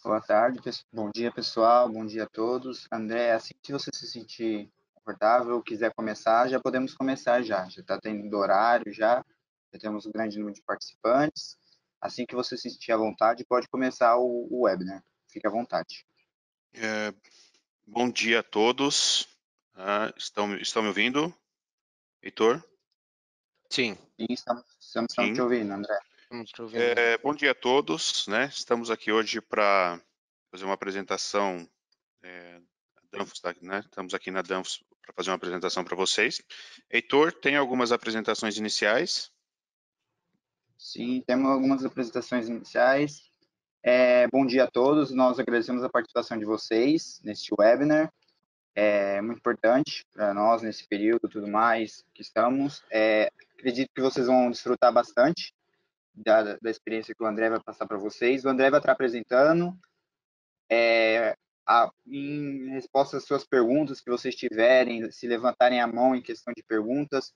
Boa tarde, bom dia pessoal, bom dia a todos. André, assim que você se sentir confortável, quiser começar, já podemos começar já. Já está tendo horário já temos um grande número de participantes. Assim que você se sentir à vontade, pode começar o webinar. Fique à vontade. Bom dia a todos. Estão me ouvindo, Heitor? Sim, Sim, estamos te Sim. ouvindo, André. estamos te ouvindo bem. Bom dia a todos, né? Estamos aqui hoje para fazer uma apresentação. A Danfoss, né? Estamos aqui na Danfoss para fazer uma apresentação para vocês. Heitor, tem algumas apresentações iniciais? Sim, temos algumas apresentações iniciais. Bom dia a todos, nós agradecemos a participação de vocês neste webinar. É muito importante para nós nesse período, tudo mais que estamos. Acredito que vocês vão desfrutar bastante da experiência que o André vai passar para vocês. O André vai estar apresentando. Em resposta às suas perguntas que vocês tiverem, se levantarem a mão em questão de perguntas,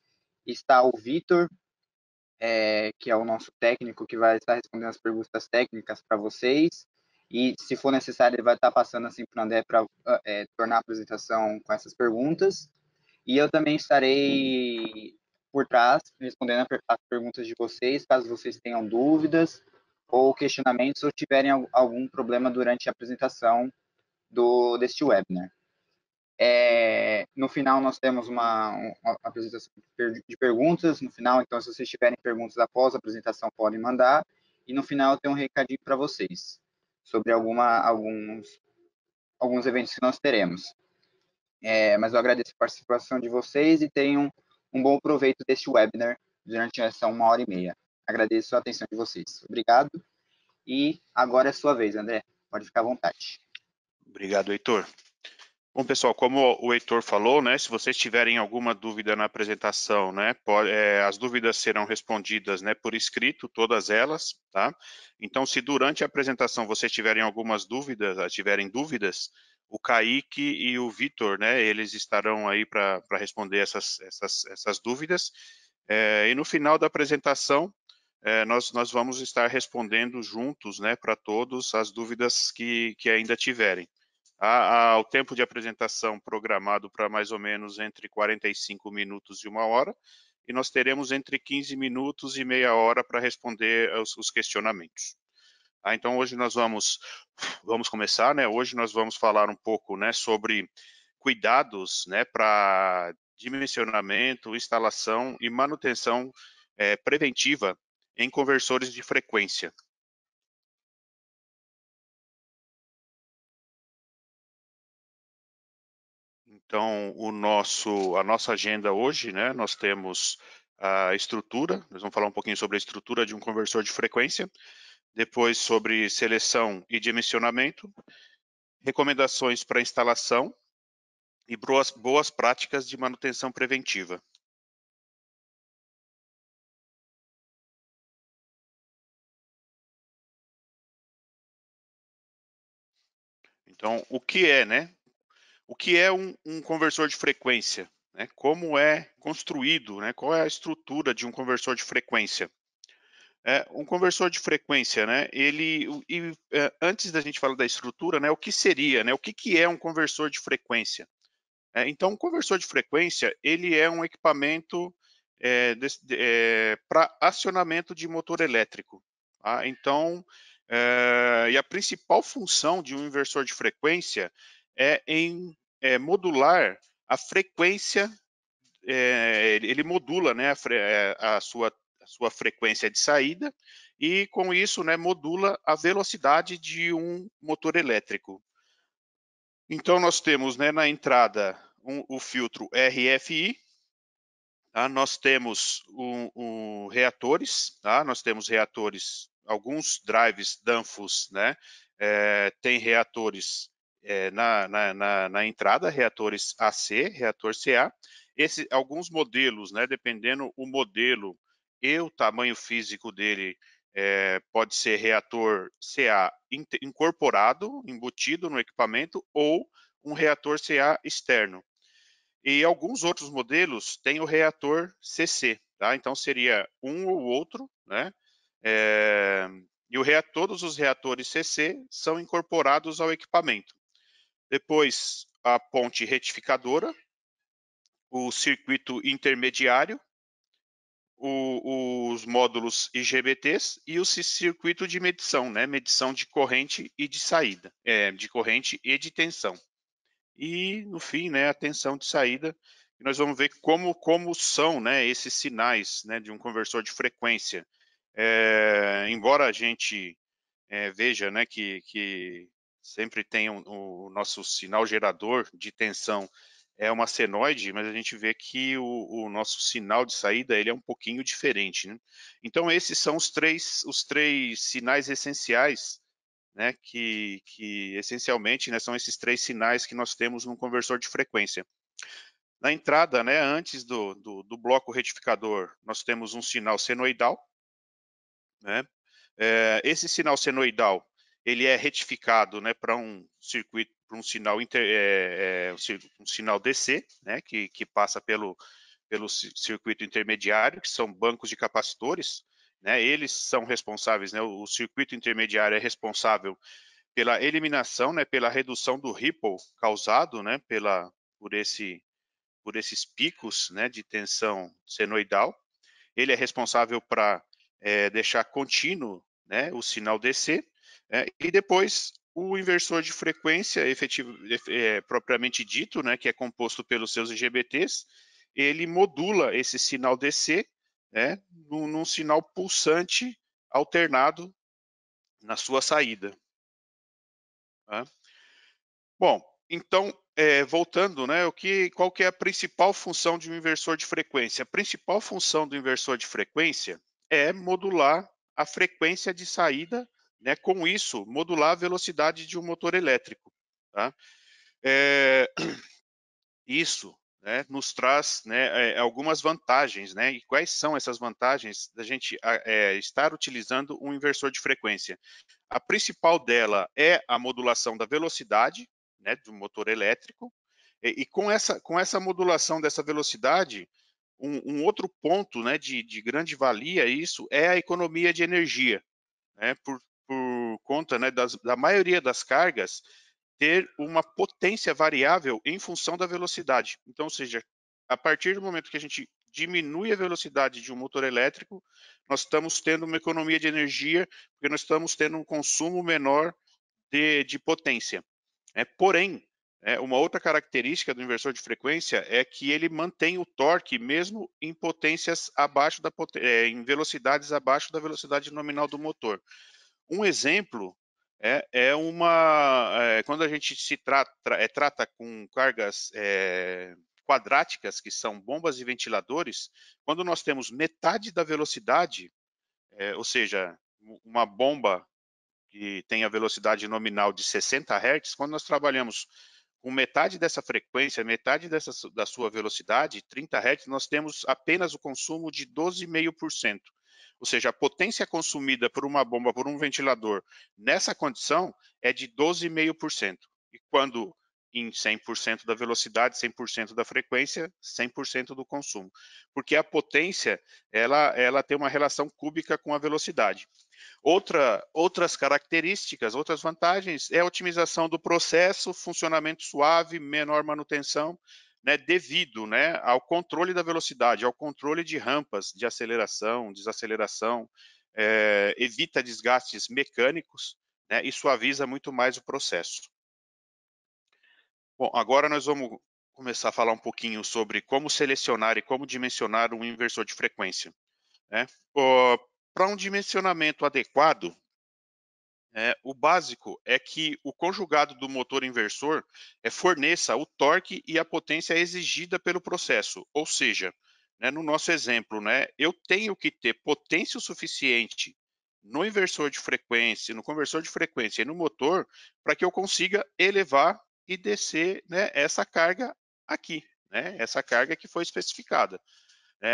está o Vitor, que é o nosso técnico, que vai estar respondendo as perguntas técnicas para vocês. E, se for necessário, ele vai estar passando assim para o André para tornar a apresentação com essas perguntas. E eu também estarei por trás, respondendo as perguntas de vocês, caso vocês tenham dúvidas ou questionamentos ou tiverem algum problema durante a apresentação deste webinar. No final, nós temos uma apresentação de perguntas. No final, então, se vocês tiverem perguntas após a apresentação, podem mandar. E no final, tem um recadinho para vocês sobre alguns eventos que nós teremos. Mas eu agradeço a participação de vocês e tenham um bom proveito deste webinar durante essa 1h30. Agradeço a atenção de vocês. Obrigado. E agora é a sua vez, André. Pode ficar à vontade. Obrigado, Heitor. Bom, pessoal, como o Heitor falou, né, se vocês tiverem alguma dúvida na apresentação, né, as dúvidas serão respondidas, né, por escrito, todas elas, tá? Então, se durante a apresentação vocês tiverem dúvidas, o Kaique e o Vitor, né, eles estarão aí para responder essas dúvidas. E no final da apresentação, nós vamos estar respondendo juntos, né, para todos as dúvidas que ainda tiverem. O tempo de apresentação programado para mais ou menos entre 45 minutos e 1h, e nós teremos entre 15 minutos e meia hora para responder os questionamentos. Então, hoje nós vamos começar, né? Hoje nós vamos falar um pouco, né, sobre cuidados, né, para dimensionamento, instalação e manutenção preventiva em conversores de frequência. Então, a nossa agenda hoje, né, nós temos a estrutura, nós vamos falar um pouquinho sobre a estrutura de um conversor de frequência, depois sobre seleção e dimensionamento, recomendações para instalação e boas práticas de manutenção preventiva. Então, o que é, né? O que é um conversor de frequência? Né? Como é construído, né? Qual é a estrutura de um conversor de frequência? Um conversor de frequência, né? Antes da gente falar da estrutura, né? O que seria, né? O que é um conversor de frequência? Então, um conversor de frequência, ele é um equipamento para acionamento de motor elétrico. Tá? Então, e a principal função de um inversor de frequência é em modular a frequência. Ele modula, né, a sua frequência de saída e, com isso, né, modula a velocidade de um motor elétrico. Então, nós temos, né, na entrada o filtro RFI, tá? Nós temos reatores, tá? Nós temos reatores, alguns drives Danfoss, né, tem reatores na entrada, reatores AC, reator CA. Alguns modelos, né, dependendo o modelo e o tamanho físico dele, pode ser reator CA incorporado, embutido no equipamento, ou um reator CA externo. E alguns outros modelos têm o reator CC, tá? Então seria um ou outro, né? todos os reatores CC são incorporados ao equipamento. Depois, a ponte retificadora, o circuito intermediário, os módulos IGBTs e o circuito de medição, né? Medição de corrente e de saída, de corrente e de tensão. E, no fim, né, a tensão de saída. E nós vamos ver como são, né, esses sinais, né, de um conversor de frequência. Embora a gente veja, né, que sempre tem o nosso sinal gerador de tensão é uma senoide, mas a gente vê que o nosso sinal de saída ele é um pouquinho diferente, né? Então esses são os três sinais essenciais, né, que essencialmente, né, são esses três sinais que nós temos num conversor de frequência. Na entrada, né, antes do bloco retificador, nós temos um sinal senoidal, né? Esse sinal senoidal ele é retificado, né, para um circuito, para um sinal um sinal DC, né, que passa pelo circuito intermediário, que são bancos de capacitores, né? Eles são responsáveis, né? O circuito intermediário é responsável pela eliminação, né, pela redução do ripple causado, né, por esses picos, né, de tensão senoidal. Ele é responsável para deixar contínuo, né, o sinal DC, e depois o inversor de frequência propriamente dito, né, que é composto pelos seus IGBTs, ele modula esse sinal DC, né, num sinal pulsante alternado na sua saída. Tá? Bom, então, voltando, né, qual que é a principal função de um inversor de frequência? A principal função do inversor de frequência é modular a frequência de saída, né, com isso, modular a velocidade de um motor elétrico. Tá? Isso, né, nos traz, né, algumas vantagens, né? E quais são essas vantagens da gente estar utilizando um inversor de frequência? A principal dela é a modulação da velocidade, né, do motor elétrico, e com essa modulação dessa velocidade, um outro ponto, né, de grande valia isso é a economia de energia, né, por conta, né, da maioria das cargas ter uma potência variável em função da velocidade. Então, ou seja, a partir do momento que a gente diminui a velocidade de um motor elétrico, nós estamos tendo uma economia de energia, porque nós estamos tendo um consumo menor de potência. Porém, uma outra característica do inversor de frequência é que ele mantém o torque mesmo em potências abaixo em velocidades abaixo da velocidade nominal do motor. Um exemplo quando a gente trata com cargas quadráticas, que são bombas e ventiladores, quando nós temos metade da velocidade, ou seja, uma bomba que tem a velocidade nominal de 60 Hz, quando nós trabalhamos com metade dessa frequência, metade da sua velocidade, 30 Hz, nós temos apenas o consumo de 12,5%. Ou seja, a potência consumida por uma bomba, por um ventilador, nessa condição é de 12,5%. E quando em 100% da velocidade, 100% da frequência, 100% do consumo. Porque a potência, ela tem uma relação cúbica com a velocidade. Outras características, outras vantagens é a otimização do processo, funcionamento suave, menor manutenção, né, devido, né, ao controle da velocidade, ao controle de rampas de aceleração, desaceleração, evita desgastes mecânicos, né, e suaviza muito mais o processo. Bom, agora nós vamos começar a falar um pouquinho sobre como selecionar e como dimensionar um inversor de frequência. Né? Para um dimensionamento adequado, o básico é que o conjugado do motor inversor forneça o torque e a potência exigida pelo processo. Ou seja, né, no nosso exemplo, né, eu tenho que ter potência o suficiente no inversor de frequência, no conversor de frequência e no motor para que eu consiga elevar e descer, né, essa carga aqui, né, essa carga que foi especificada.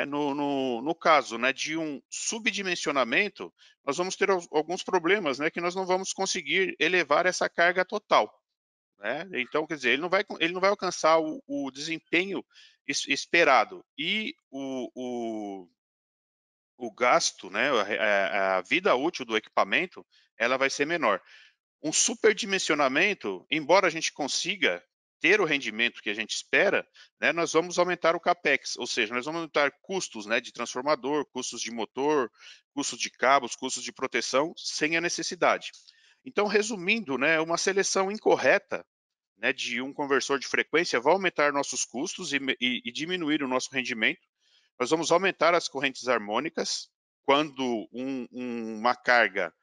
No caso, né, de um subdimensionamento, nós vamos ter alguns problemas, né, que nós não vamos conseguir elevar essa carga total. Né? Então, quer dizer, ele não vai alcançar o desempenho esperado. E o gasto, né, a vida útil do equipamento, ela vai ser menor. Um superdimensionamento, embora a gente consiga ter o rendimento que a gente espera, né, nós vamos aumentar o capex, ou seja, nós vamos aumentar custos, né, de transformador, custos de motor, custos de cabos, custos de proteção, sem a necessidade. Então, resumindo, né, uma seleção incorreta, né, de um conversor de frequência vai aumentar nossos custos e diminuir o nosso rendimento. Nós vamos aumentar as correntes harmônicas quando uma carga,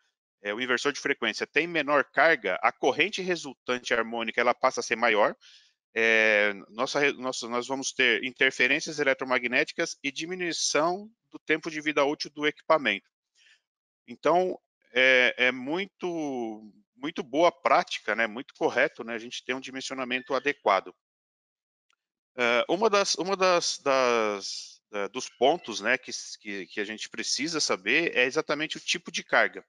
o inversor de frequência tem menor carga, a corrente resultante harmônica ela passa a ser maior. Nós vamos ter interferências eletromagnéticas e diminuição do tempo de vida útil do equipamento. Então, é muito boa prática, né, muito correto, né, a gente ter um dimensionamento adequado. Dos pontos, né, que a gente precisa saber é exatamente o tipo de carga.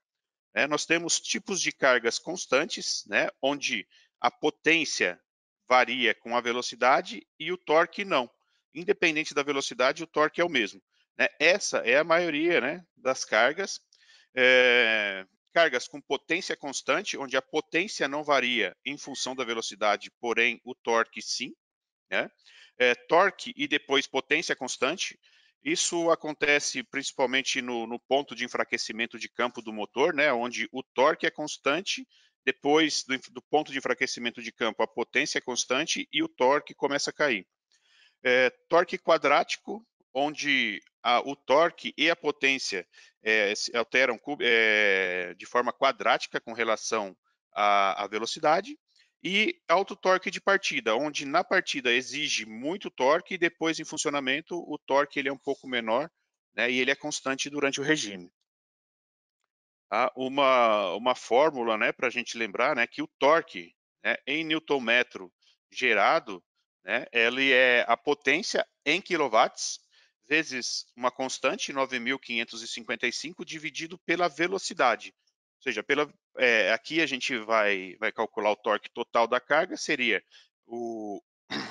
Né? Nós temos tipos de cargas constantes, né, onde a potência varia com a velocidade e o torque não. Independente da velocidade, o torque é o mesmo. Né? Essa é a maioria, né, das cargas. Cargas com potência constante, onde a potência não varia em função da velocidade, porém o torque sim. Né? Torque e depois potência constante. Isso acontece principalmente no ponto de enfraquecimento de campo do motor, né, onde o torque é constante, depois do ponto de enfraquecimento de campo a potência é constante e o torque começa a cair. Torque quadrático, onde o torque e a potência se alteram de forma quadrática com relação à velocidade, e alto torque de partida, onde na partida exige muito torque e depois em funcionamento o torque ele é um pouco menor, né, e ele é constante durante o regime. Uma fórmula, né, para a gente lembrar, né, que o torque, né, em Newton-metro gerado, né, ele é a potência em quilowatts vezes uma constante 9.555 dividido pela velocidade. Ou seja, aqui a gente vai calcular o torque total da carga, seria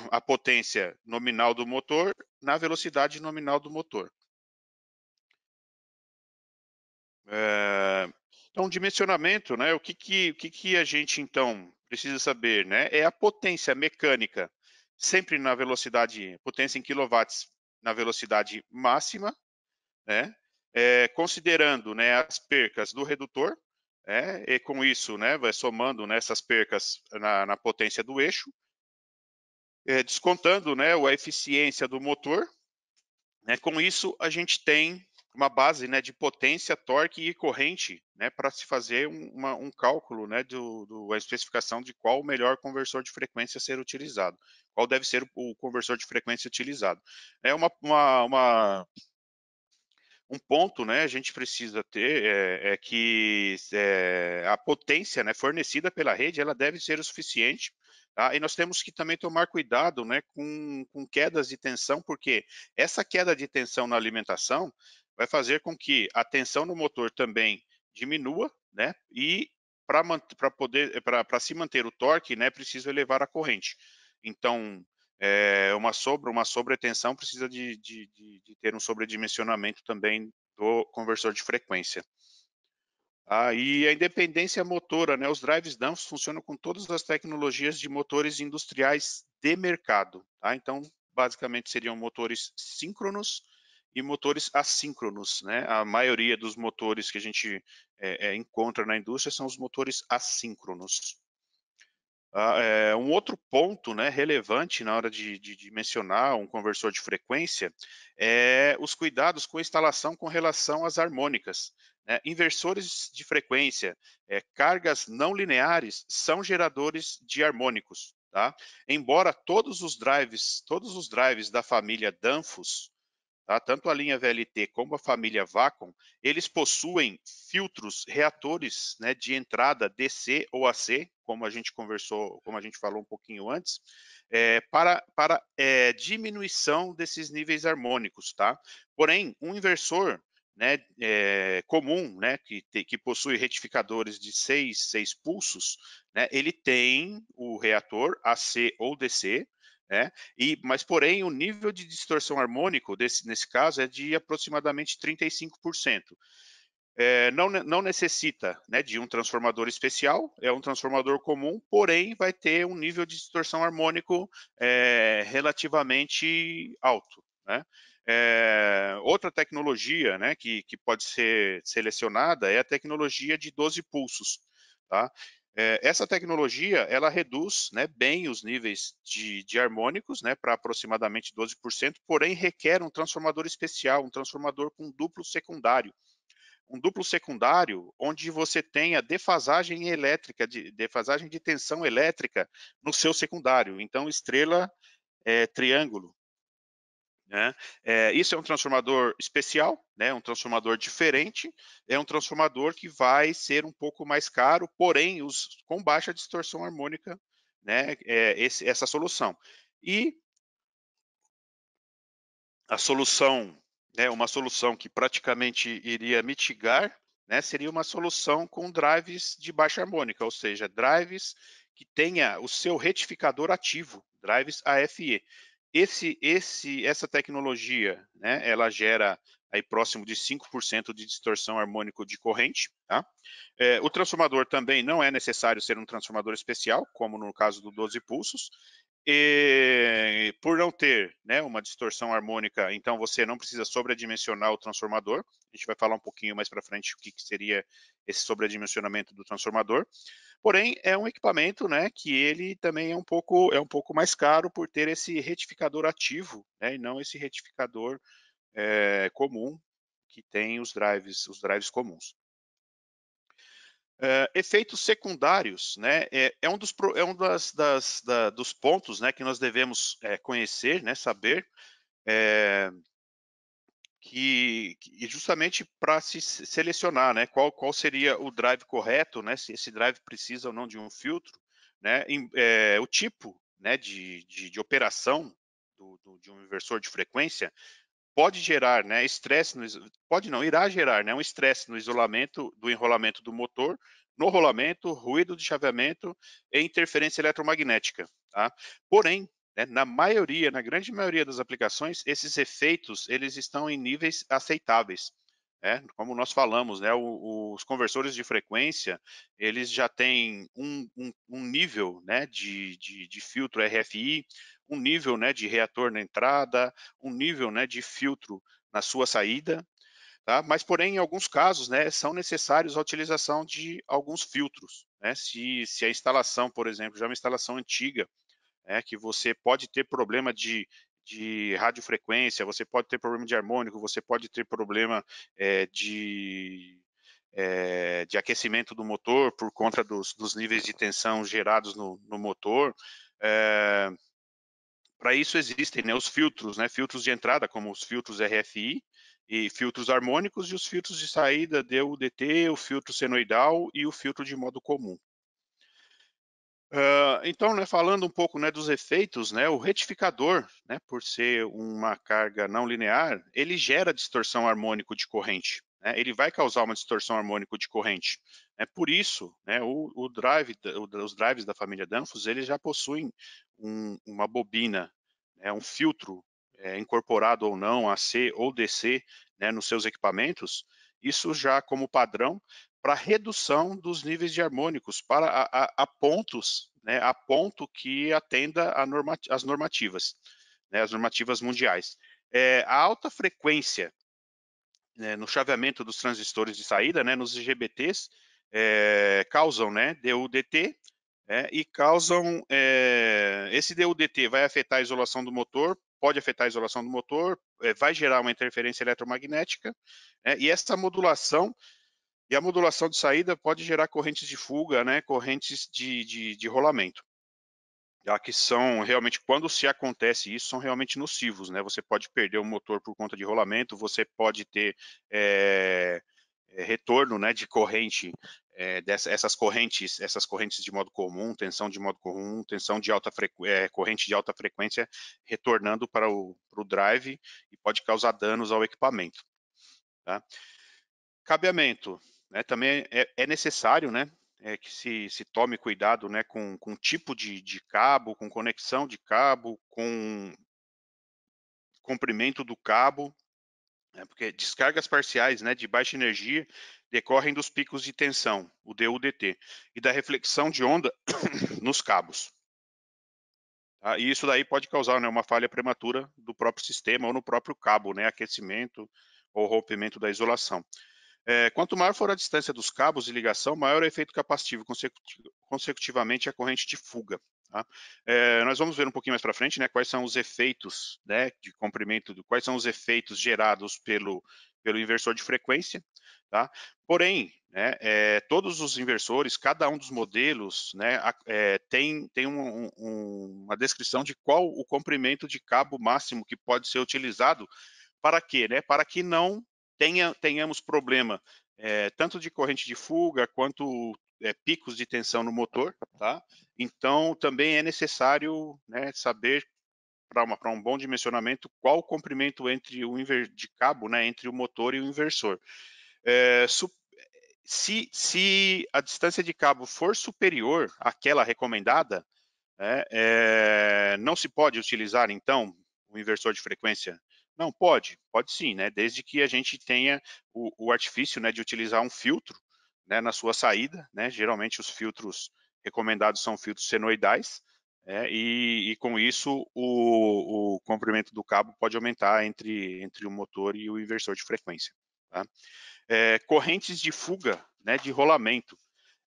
a potência nominal do motor na velocidade nominal do motor. Então, dimensionamento, né? O que a gente então precisa saber, né? É a potência mecânica sempre na velocidade, potência em quilowatts na velocidade máxima, né? Considerando, né, as percas do redutor, e com isso, né, vai somando nessas percas na potência do eixo, descontando, né, a eficiência do motor. Né? Com isso, a gente tem uma base, né, de potência, torque e corrente, né, para se fazer um cálculo, né, a especificação de qual o melhor conversor de frequência a ser utilizado, qual deve ser o conversor de frequência utilizado. É um ponto, né, a gente precisa ter que a potência, né, fornecida pela rede, ela deve ser o suficiente. Tá? E nós temos que também tomar cuidado, né, com quedas de tensão, porque essa queda de tensão na alimentação vai fazer com que a tensão no motor também diminua, né, e para se manter o torque, né, preciso elevar a corrente. Então, uma sobretensão precisa de ter um sobredimensionamento também do conversor de frequência. E a independência motora, né? Os drives DAMPs funcionam com todas as tecnologias de motores industriais de mercado. Tá? Então, basicamente, seriam motores síncronos e motores assíncronos. Né? A maioria dos motores que a gente encontra na indústria são os motores assíncronos. Um outro ponto, né, relevante na hora de mencionar um conversor de frequência é os cuidados com a instalação com relação às harmônicas. Né? Inversores de frequência, cargas não lineares são geradores de harmônicos. Tá? Embora todos os drives da família Danfoss, tá? Tanto a linha VLT como a família Vacom, eles possuem filtros reatores, né, de entrada DC ou AC, como a gente falou um pouquinho antes, para diminuição desses níveis harmônicos. Tá? Porém, um inversor, né, comum, né, que possui retificadores de 6 pulsos, né, ele tem o reator AC ou DC, Mas, porém, o nível de distorção harmônico nesse caso é de aproximadamente 35%. Não necessita, né, de um transformador especial, é um transformador comum, porém vai ter um nível de distorção harmônico relativamente alto, né? Outra tecnologia, né, que pode ser selecionada é a tecnologia de 12 pulsos. Tá? Essa tecnologia ela reduz, né, bem os níveis de harmônicos, né, para aproximadamente 12%, porém requer um transformador especial, um transformador com duplo secundário. Um duplo secundário onde você tenha defasagem elétrica, defasagem de tensão elétrica no seu secundário. Então, estrela, triângulo. Né? Isso é um transformador especial, né? Um transformador diferente, é um transformador que vai ser um pouco mais caro, porém com baixa distorção harmônica, né? Essa solução. E a solução, né, uma solução que praticamente iria mitigar, né, seria uma solução com drives de baixa harmônica, ou seja, drives que tenha o seu retificador ativo, drives AFE. Essa tecnologia, né, ela gera aí próximo de 5% de distorção harmônico de corrente. Tá? O transformador também não é necessário ser um transformador especial, como no caso do 12 pulsos. E por não ter, né, uma distorção harmônica, então você não precisa sobredimensionar o transformador. A gente vai falar um pouquinho mais para frente o que seria esse sobredimensionamento do transformador. Porém, é um equipamento, né, que ele também é um pouco mais caro por ter esse retificador ativo, né, e não esse retificador comum que tem os drives comuns. Efeitos secundários, né, dos pontos, né, que nós devemos conhecer, né, saber, que justamente para se selecionar, né, qual seria o drive correto, né, se esse drive precisa ou não de um filtro, né, o tipo, né, de operação de um inversor de frequência pode gerar, né, estresse, irá gerar, né, um estresse no isolamento do enrolamento do motor, no rolamento, ruído de chaveamento e interferência eletromagnética. Tá? Porém, né, na grande maioria das aplicações, esses efeitos eles estão em níveis aceitáveis. Né? Como nós falamos, né, os conversores de frequência eles já têm um nível, né, de filtro RFI, um nível, né, de reator na entrada, um nível, né, de filtro na sua saída, tá? Mas, porém, em alguns casos, né, são necessários a utilização de alguns filtros, né? Se a instalação, por exemplo, já é uma instalação antiga, que você pode ter problema de radiofrequência, você pode ter problema de harmônico, você pode ter problema de aquecimento do motor por conta dos níveis de tensão gerados no motor. Para isso existem, né, os filtros, né, filtros de entrada, como os filtros RFI, e filtros harmônicos, e os filtros de saída, DU-DT, o filtro senoidal e o filtro de modo comum. Então, né, falando um pouco, né, dos efeitos, né, o retificador, né, por ser uma carga não linear, ele gera distorção harmônico de corrente. Né, ele vai causar uma distorção harmônico de corrente. Por isso, né, os drives da família Danfoss, eles já possuem uma bobina, né, um filtro incorporado ou não, AC ou DC, né, nos seus equipamentos, isso já como padrão para redução dos níveis de harmônicos para a pontos, né, a ponto que atenda as normativas, né, as normativas mundiais. A alta frequência, né, no chaveamento dos transistores de saída, né, nos IGBTs, causam, né, DU-DT, e causam, esse DU-DT vai afetar a isolação do motor, pode afetar a isolação do motor, vai gerar uma interferência eletromagnética, e essa modulação, e a modulação de saída pode gerar correntes de fuga, né, correntes de rolamento. Já que são realmente, quando se acontece isso, são realmente nocivos, né? Você pode perder o motor por conta de rolamento, você pode ter retorno, né, de corrente, essas correntes de modo comum, tensão de modo comum, tensão de corrente de alta frequência, retornando para o drive e pode causar danos ao equipamento. Tá? Cabeamento, né, também é necessário, né, que se tome cuidado, né, com tipo de cabo, com conexão de cabo, com comprimento do cabo, porque descargas parciais, né, de baixa energia decorrem dos picos de tensão, o DU/DT, e da reflexão de onda nos cabos. Tá? E isso daí pode causar, né, uma falha prematura do próprio sistema ou no próprio cabo, né, aquecimento ou rompimento da isolação. Quanto maior for a distância dos cabos de ligação, maior é o efeito capacitivo, consecutivamente a corrente de fuga. Tá? Nós vamos ver um pouquinho mais para frente, né, quais são os efeitos, né, de comprimento, quais são os efeitos gerados pelo inversor de frequência. Tá? Porém, né, todos os inversores, cada um dos modelos, né, tem uma descrição de qual o comprimento de cabo máximo que pode ser utilizado para quê? Né? Para que não tenhamos problema tanto de corrente de fuga quanto picos de tensão no motor. Tá? Então, também é necessário, né, saber, para um bom dimensionamento, qual o comprimento entre de cabo, né, entre o motor e o inversor. Se a distância de cabo for superior àquela recomendada, não se pode utilizar, então, o inversor de frequência? Não, pode sim, né? Desde que a gente tenha o artifício, né, de utilizar um filtro, né, na sua saída, né? Geralmente os filtros recomendados são filtros senoidais, e com isso o comprimento do cabo pode aumentar entre o motor e o inversor de frequência. Tá? Correntes de fuga, né, de rolamento.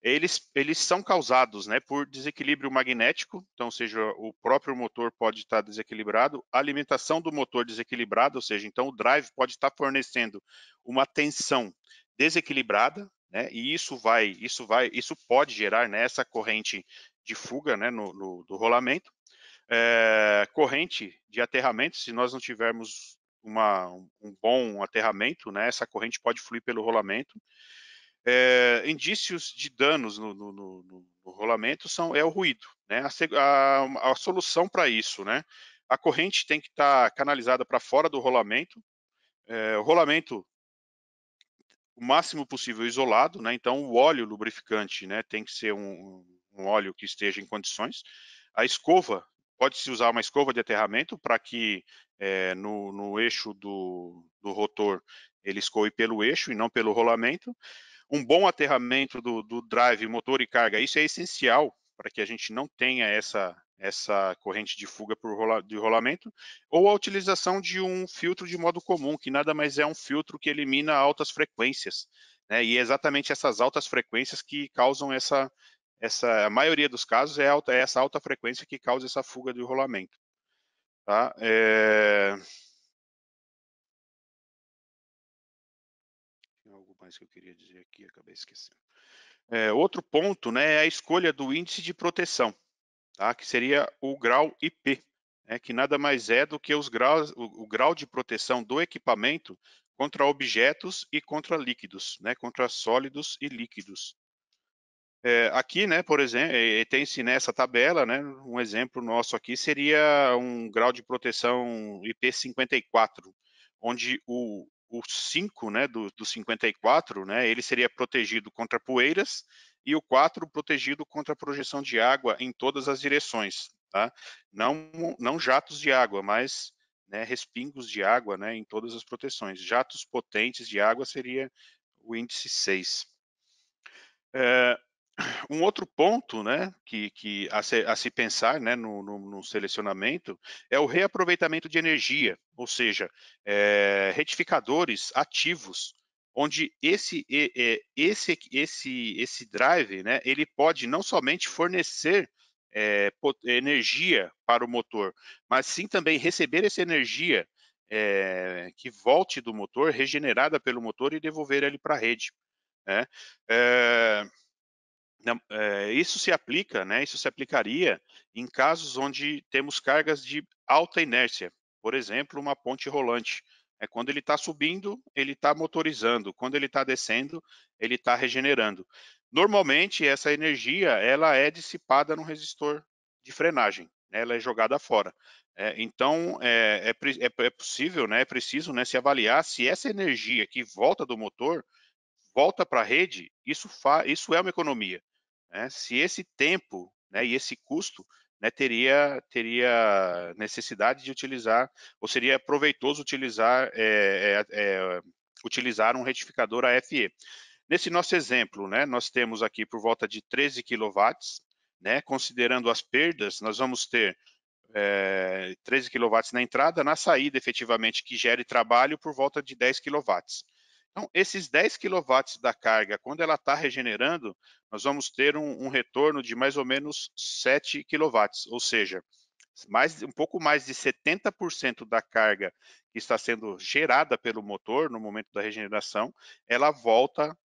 Eles são causados, né, por desequilíbrio magnético, então, ou seja, o próprio motor pode estar desequilibrado, a alimentação do motor desequilibrada, ou seja, então o drive pode estar fornecendo uma tensão desequilibrada, né, e isso pode gerar, né, essa corrente de fuga, né, do rolamento. Corrente de aterramento, se nós não tivermos um bom aterramento, né, essa corrente pode fluir pelo rolamento. Indícios de danos no rolamento é o ruído, né? A solução para isso, né? A corrente tem que estar canalizada para fora do rolamento, o rolamento o máximo possível isolado, né? Então o óleo lubrificante, né, tem que ser um óleo que esteja em condições. A escova, pode-se usar uma escova de aterramento para que no eixo do rotor ele escoe pelo eixo e não pelo rolamento. Um bom aterramento do drive, motor e carga, isso é essencial para que a gente não tenha essa corrente de fuga de rolamento, ou a utilização de um filtro de modo comum, que nada mais é um filtro que elimina altas frequências, né? E é exatamente essas altas frequências que causam a maioria dos casos é essa alta frequência que causa essa fuga de rolamento. Tá? Tem algo mais que eu queria dizer aqui, acabei esquecendo. Outro ponto, né, é a escolha do índice de proteção, tá? Que seria o grau IP, né, que nada mais é do que o grau de proteção do equipamento contra objetos e contra líquidos, né, contra sólidos e líquidos. Aqui, né, por exemplo, tem-se nessa tabela, né, um exemplo nosso aqui seria um grau de proteção IP54, onde o 5, né, do 54, né, ele seria protegido contra poeiras e o 4 protegido contra a projeção de água em todas as direções, tá? Não jatos de água, mas, né, respingos de água, né, em todas as proteções. Jatos potentes de água seria o índice 6. Um outro ponto, né, que a se pensar, né, no selecionamento é o reaproveitamento de energia, ou seja, retificadores ativos, onde esse drive, né, ele pode não somente fornecer energia para o motor, mas sim também receber essa energia que volte do motor, regenerada pelo motor e devolver ele para a rede. Né? Isso se aplica, né, isso se aplicaria em casos onde temos cargas de alta inércia, por exemplo, uma ponte rolante. Quando ele está subindo, ele está motorizando, quando ele está descendo, ele está regenerando. Normalmente, essa energia ela é dissipada no resistor de frenagem, né, ela é jogada fora. Então, é possível, né, é preciso, né, se avaliar se essa energia que volta do motor volta para a rede, isso é uma economia. né, se esse tempo, né, e esse custo, né, teria necessidade de utilizar, ou seria proveitoso utilizar um retificador AFE. Nesse nosso exemplo, né, nós temos aqui por volta de 13 kW, né, considerando as perdas, nós vamos ter 13 kW na entrada, na saída, efetivamente, que gere trabalho por volta de 10 kW. Então, esses 10 kW da carga, quando ela está regenerando, nós vamos ter um retorno de mais ou menos 7 kW, ou seja, um pouco mais de 70% da carga que está sendo gerada pelo motor no momento da regeneração, ela volta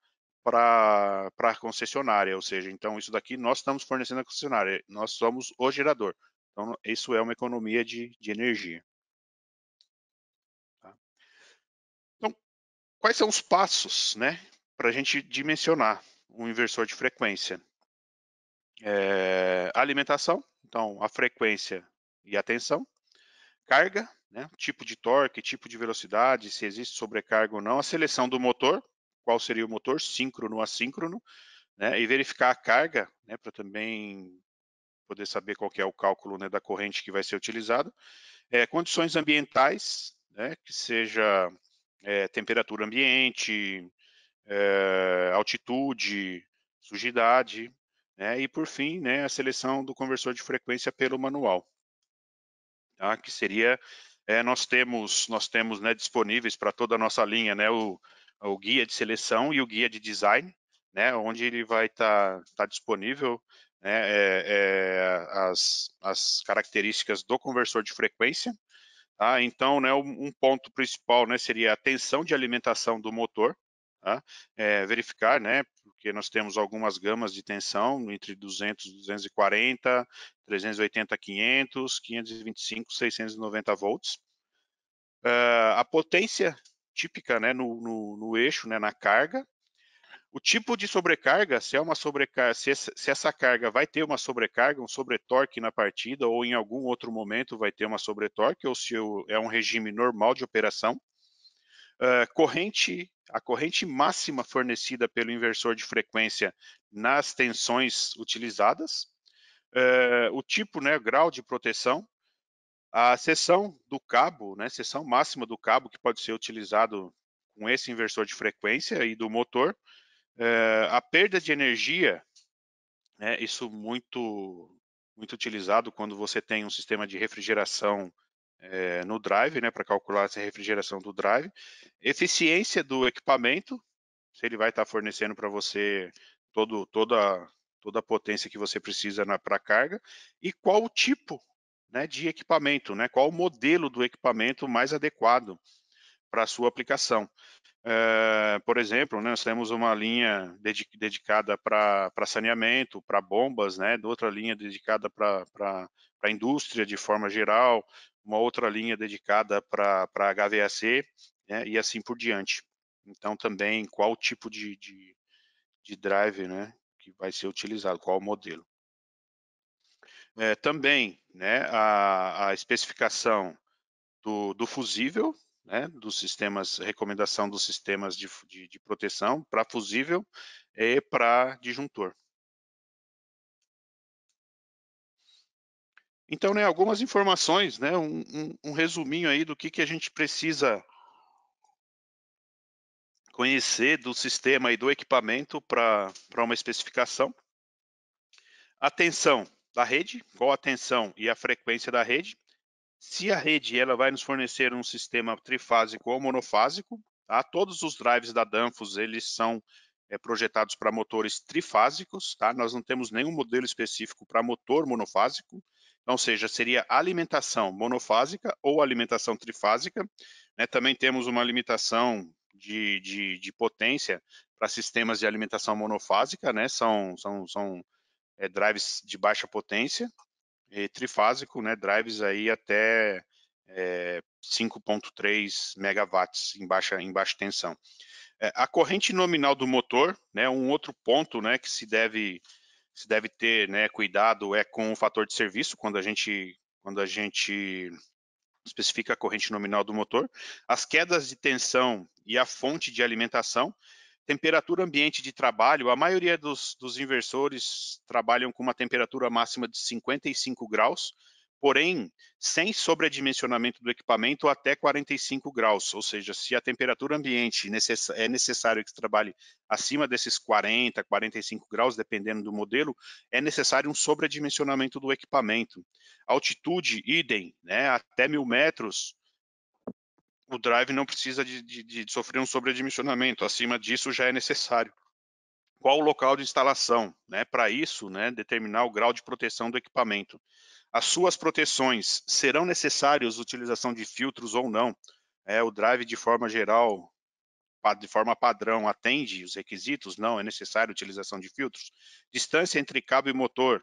para a concessionária, ou seja, então isso daqui nós estamos fornecendo à concessionária, nós somos o gerador. Então, isso é uma economia de energia. Tá? Então, quais são os passos, né, para a gente dimensionar um inversor de frequência? Alimentação, então a frequência e a tensão. Carga, né, tipo de torque, tipo de velocidade, se existe sobrecarga ou não. A seleção do motor, qual seria o motor, síncrono ou assíncrono, né, e verificar a carga, né, para também poder saber qual que é o cálculo, né, da corrente que vai ser utilizado. Condições ambientais, né, que seja temperatura ambiente, altitude, sujidade, né, e por fim, né, a seleção do conversor de frequência pelo manual, tá, que seria, nós temos né, disponíveis para toda a nossa linha, né, o guia de seleção e o guia de design, né, onde ele vai estar disponível, né, as características do conversor de frequência. Tá? Então, né, um ponto principal, né, seria a tensão de alimentação do motor, tá? Verificar, né, porque nós temos algumas gamas de tensão entre 200, 240, 380, 500, 525, 690 volts. A potência típica, né, no eixo, né, na carga. O tipo de sobrecarga, se é uma sobrecarga, se essa carga vai ter uma sobrecarga, um sobretorque na partida, ou em algum outro momento vai ter uma sobretorque, ou se é um regime normal de operação. A corrente máxima fornecida pelo inversor de frequência nas tensões utilizadas. O tipo, né, grau de proteção. A seção do cabo, né, seção máxima do cabo que pode ser utilizado com esse inversor de frequência e do motor. A perda de energia, né, isso muito utilizado quando você tem um sistema de refrigeração no drive, né, para calcular essa refrigeração do drive. Eficiência do equipamento, se ele vai estar fornecendo para você toda a potência que você precisa para a carga, e qual o tipo, né, de equipamento, né, qual o modelo do equipamento mais adequado para a sua aplicação. Por exemplo, né, nós temos uma linha dedicada para saneamento, para bombas, né, outra linha dedicada para a indústria de forma geral, uma outra linha dedicada para HVAC, né, e assim por diante. Então, também, qual tipo de drive, né, que vai ser utilizado, qual o modelo. Também, né, a especificação do fusível, né, dos sistemas, recomendação dos sistemas de proteção para fusível e para disjuntor. Então, né, algumas informações, né, um resuminho aí do que a gente precisa conhecer do sistema e do equipamento para uma especificação. A tensão da rede, qual a tensão e a frequência da rede. Se a rede ela vai nos fornecer um sistema trifásico ou monofásico, tá? Todos os drives da Danfoss eles são projetados para motores trifásicos, tá? Nós não temos nenhum modelo específico para motor monofásico, ou seja, seria alimentação monofásica ou alimentação trifásica, né? Também temos uma limitação de potência para sistemas de alimentação monofásica, né? São drives de baixa potência, e trifásico, né, drives aí até 5.3 megawatts em baixa tensão. A corrente nominal do motor, né, um outro ponto, né, que se deve ter, né, cuidado é com o fator de serviço quando a gente especifica a corrente nominal do motor, as quedas de tensão e a fonte de alimentação. Temperatura ambiente de trabalho, a maioria dos inversores trabalham com uma temperatura máxima de 55 graus, porém, sem sobredimensionamento do equipamento até 45 graus, ou seja, se a temperatura ambiente é necessário que se trabalhe acima desses 40, 45 graus, dependendo do modelo, é necessário um sobredimensionamento do equipamento. Altitude, idem, né, até 1.000 metros, o drive não precisa de sofrer um sobredimensionamento, acima disso já é necessário. Qual o local de instalação? Né? Para isso, né, determinar o grau de proteção do equipamento. As suas proteções, serão necessárias a utilização de filtros ou não? O drive, de forma geral, de forma padrão, atende os requisitos? Não, é necessário a utilização de filtros. Distância entre cabo e motor,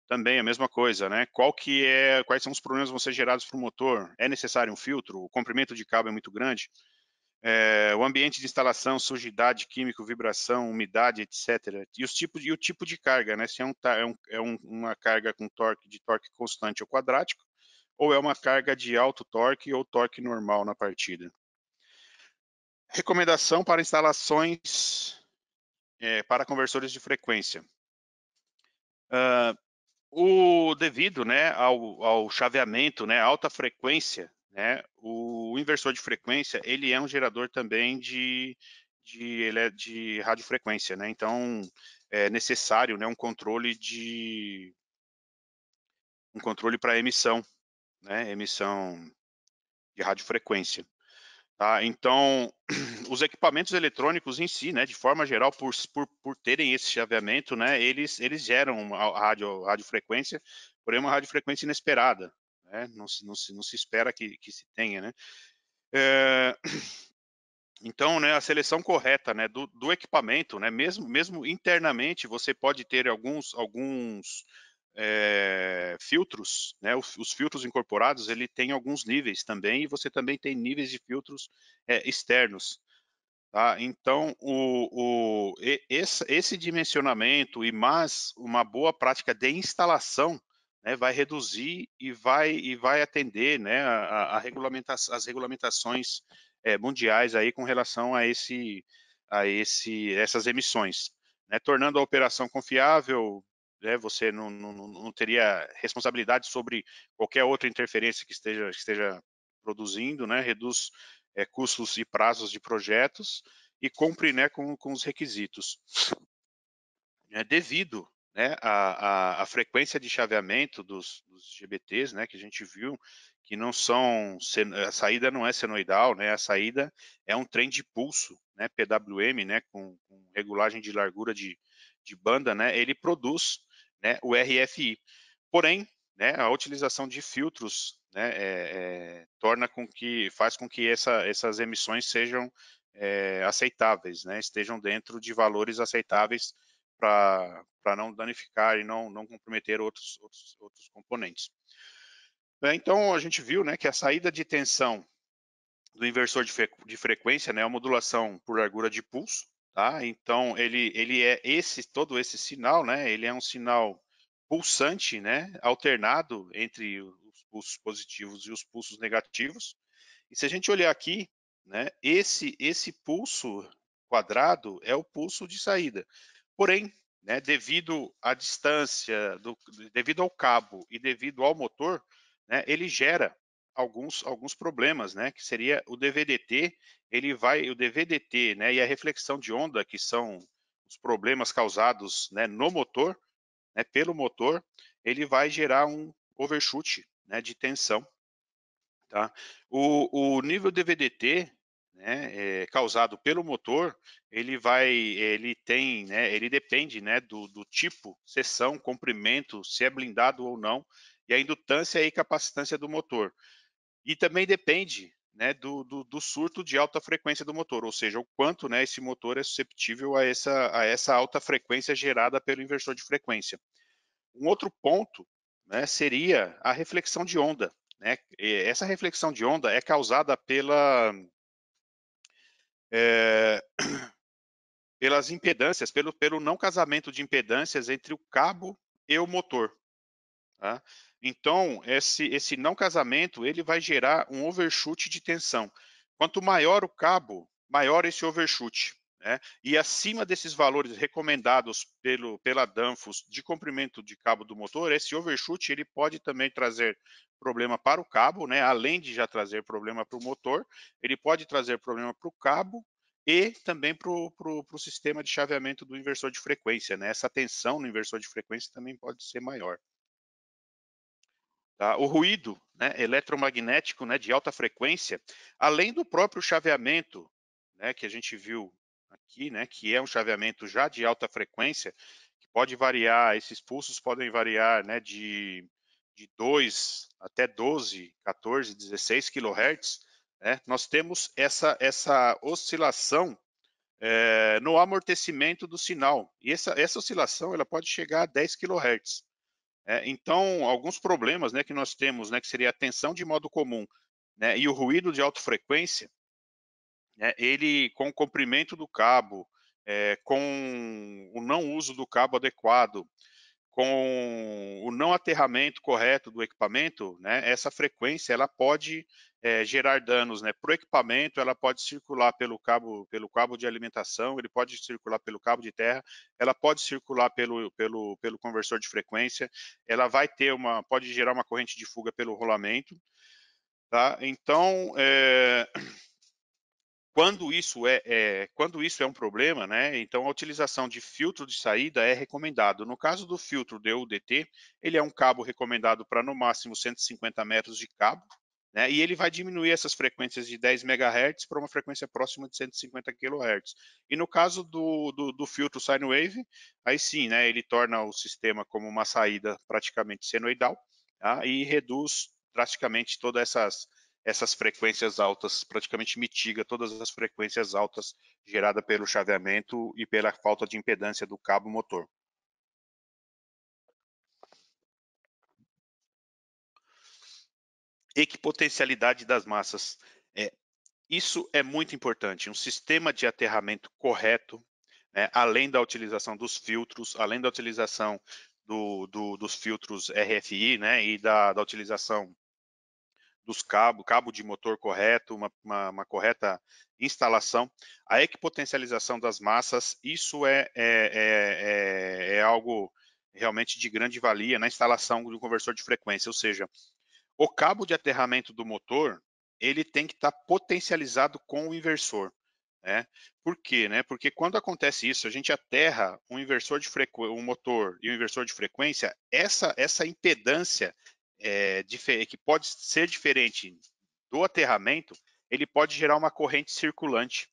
também a mesma coisa, né? Quais são os problemas que vão ser gerados para o motor? É necessário um filtro? O comprimento de cabo é muito grande? O ambiente de instalação, sujidade, químico, vibração, umidade, etc. E o tipo de carga, né? Se uma carga com torque constante ou quadrático, ou é uma carga de alto torque ou torque normal na partida. Recomendação para instalações para conversores de frequência. Devido, né, ao chaveamento, né, alta frequência, né, o inversor de frequência, ele é um gerador também de radiofrequência, né, então é necessário, né, um controle para emissão, né, emissão de radiofrequência. Tá? Então, os equipamentos eletrônicos em si, né, de forma geral, por terem esse chaveamento, né, eles geram uma radiofrequência, porém uma radiofrequência inesperada. Né? Não se espera que se tenha. Né? Então, né, a seleção correta, né, do equipamento, né, mesmo internamente, você pode ter alguns filtros, né, os filtros incorporados, ele tem alguns níveis também, e você também tem níveis de filtros externos. Tá? Então, esse dimensionamento e mais uma boa prática de instalação, né, vai reduzir e vai atender, né, as regulamentações mundiais aí com relação a essas emissões, né, tornando a operação confiável. Né, você não teria responsabilidade sobre qualquer outra interferência que esteja produzindo, né, reduz custos e prazos de projetos e cumpre, né, com os requisitos. Devido, né, à frequência de chaveamento dos GBTs, né, que a gente viu, que não são, a saída não é senoidal, né, a saída é um trem de pulso, né, PWM, né, com regulagem de largura de banda, né, ele produz, né, o RFI. Porém, né, a utilização de filtros, né, faz com que essas emissões sejam aceitáveis, né, estejam dentro de valores aceitáveis para não danificar e não comprometer outros componentes. Então, a gente viu, né, que a saída de tensão do inversor de frequência, né, a modulação por largura de pulso, tá? Então, ele é todo esse sinal, né, ele é um sinal pulsante, né, alternado entre os pulsos positivos e os pulsos negativos. E se a gente olhar aqui, né, esse pulso quadrado é o pulso de saída. Porém, né, devido à distância, devido ao cabo e devido ao motor, né, ele gera alguns problemas, né, que seria o DVDT, o DVDT, né, e a reflexão de onda, que são os problemas causados, né, no motor, né, pelo motor, ele vai gerar um overshoot, né, de tensão. Tá? O nível DVDT, né, causado pelo motor, ele depende, né, do tipo, seção, comprimento, se é blindado ou não, e a indutância e capacitância do motor. E também depende, né, do surto de alta frequência do motor, ou seja, o quanto, né, esse motor é susceptível a essa alta frequência gerada pelo inversor de frequência. Um outro ponto, né, seria a reflexão de onda. Né? Essa reflexão de onda é causada pelas impedâncias, pelo não casamento de impedâncias entre o cabo e o motor. Tá? Então, esse não casamento ele vai gerar um overshoot de tensão. Quanto maior o cabo, maior esse overshoot. né? E acima desses valores recomendados pela Danfoss de comprimento de cabo do motor, esse overshoot ele pode também trazer problema para o cabo, né? Além de já trazer problema para o motor, ele pode trazer problema para o cabo e também para o sistema de chaveamento do inversor de frequência, né? Essa tensão no inversor de frequência também pode ser maior. Tá? O ruído, né, eletromagnético, né, de alta frequência, além do próprio chaveamento, né, que a gente viu aqui, né, que é um chaveamento já de alta frequência, que pode variar, esses pulsos podem variar, né, de 2 até 12, 14, 16 kHz, né, nós temos essa oscilação no amortecimento do sinal. E essa oscilação ela pode chegar a 10 kHz. Então, alguns problemas, né, que nós temos, né, que seria a tensão de modo comum, né, e o ruído de alta frequência, né, ele com o comprimento do cabo, com o não uso do cabo adequado, com o não aterramento correto do equipamento, né, essa frequência ela pode gerar danos, né, para o equipamento, ela pode circular pelo cabo de alimentação, ele pode circular pelo cabo de terra, ela pode circular pelo conversor de frequência, ela pode gerar uma corrente de fuga pelo rolamento, tá? Então, quando isso é um problema, né, então a utilização de filtro de saída é recomendado. No caso do filtro DU-DT, ele é um cabo recomendado para no máximo 150 metros de cabo, né, e ele vai diminuir essas frequências de 10 MHz para uma frequência próxima de 150 kHz. E no caso do filtro sine wave, aí sim, né, ele torna o sistema como uma saída praticamente senoidal, tá, e reduz drasticamente todas essas frequências altas, praticamente mitiga todas as frequências altas geradas pelo chaveamento e pela falta de impedância do cabo motor. Equipotencialidade das massas. Isso é muito importante. Um sistema de aterramento correto, né, além da utilização dos filtros, além da utilização dos filtros RFI, né, e da utilização dos cabo de motor correto, uma correta instalação, a equipotencialização das massas, isso é algo realmente de grande valia na instalação do conversor de frequência, ou seja, o cabo de aterramento do motor, ele tem que estar potencializado com o inversor. Né? Por quê? Né? Porque quando acontece isso, a gente aterra um motor e um inversor de frequência, essa impedância que pode ser diferente do aterramento, ele pode gerar uma corrente circulante.